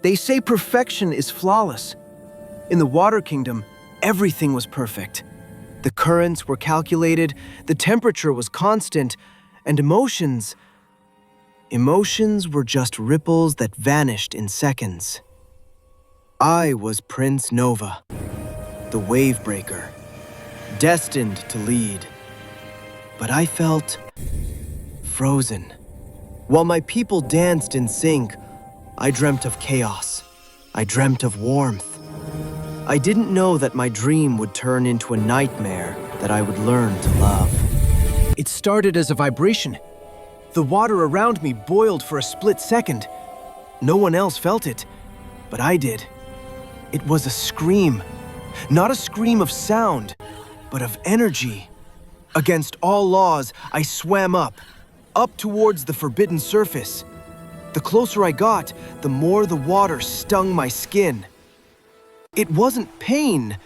They say perfection is flawless. In the Water Kingdom, everything was perfect. The currents were calculated, the temperature was constant, and emotions were just ripples that vanished in seconds. I was Prince Nova, the wave breaker, destined to lead. But I felt frozen. While my people danced in sync, I dreamt of chaos. I dreamt of warmth. I didn't know that my dream would turn into a nightmare that I would learn to love. It started as a vibration. The water around me boiled for a split second. No one else felt it, but I did. It was a scream. Not a scream of sound, but of energy. Against all laws, I swam up towards the forbidden surface. The closer I got, the more the water stung my skin. It wasn't pain,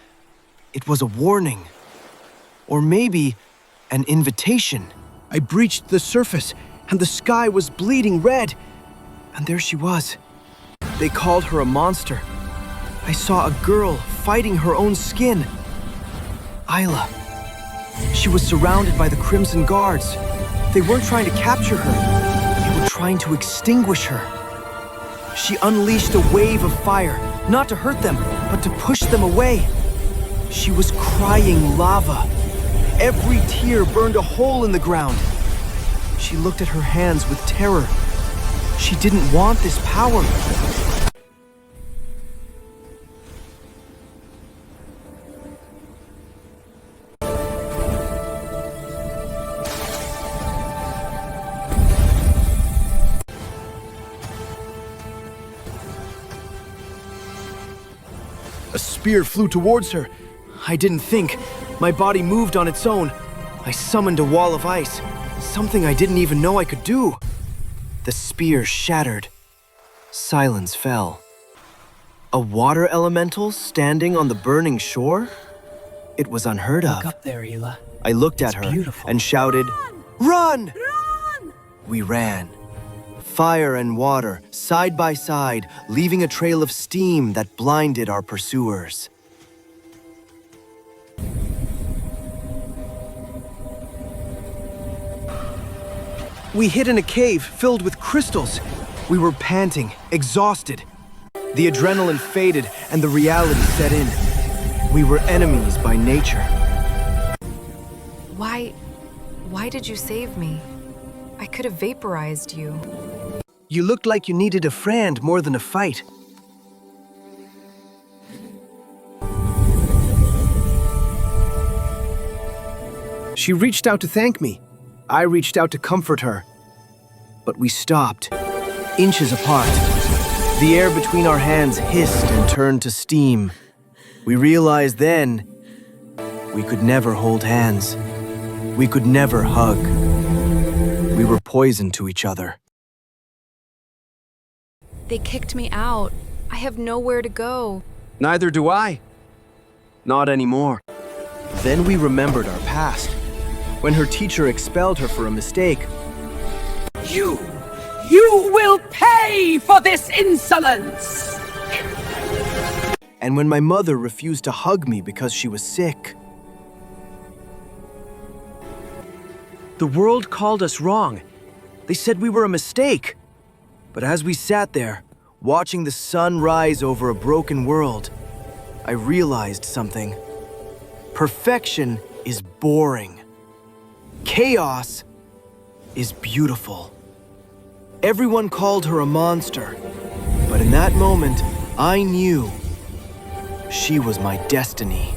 it was a warning. Or maybe an invitation. I breached the surface, and the sky was bleeding red. And there she was. They called her a monster. I saw a girl fighting her own skin. Eyla. She was surrounded by the Crimson Guards. They weren't trying to capture her. They were trying to extinguish her. She unleashed a wave of fire, not to hurt them, but to push them away. She was crying lava. Every tear burned a hole in the ground. She looked at her hands with terror. She didn't want this power. A spear flew towards her. I didn't think. My body moved on its own. I summoned a wall of ice, something I didn't even know I could do. The spear shattered. Silence fell. A water elemental standing on the burning shore? It was unheard of. Look up there, Eyla. I looked at It's her beautiful. and shouted, "Run!" Run! We ran. Fire and water, side by side, leaving a trail of steam that blinded our pursuers. We hid in a cave filled with crystals. We were panting, exhausted. The adrenaline faded and the reality set in. We were enemies by nature. Why did you save me? I could have vaporized you. You looked like you needed a friend more than a fight. She reached out to thank me. I reached out to comfort her. But we stopped, inches apart. The air between our hands hissed and turned to steam. We realized then we could never hold hands. We could never hug. We were poison to each other. They kicked me out. I have nowhere to go. Neither do I. Not anymore. Then we remembered our past. When her teacher expelled her for a mistake. You will pay for this insolence! And when my mother refused to hug me because she was sick. The world called us wrong. They said we were a mistake. But as we sat there, watching the sun rise over a broken world, I realized something. Perfection is boring. Chaos is beautiful. Everyone called her a monster, but in that moment, I knew she was my destiny.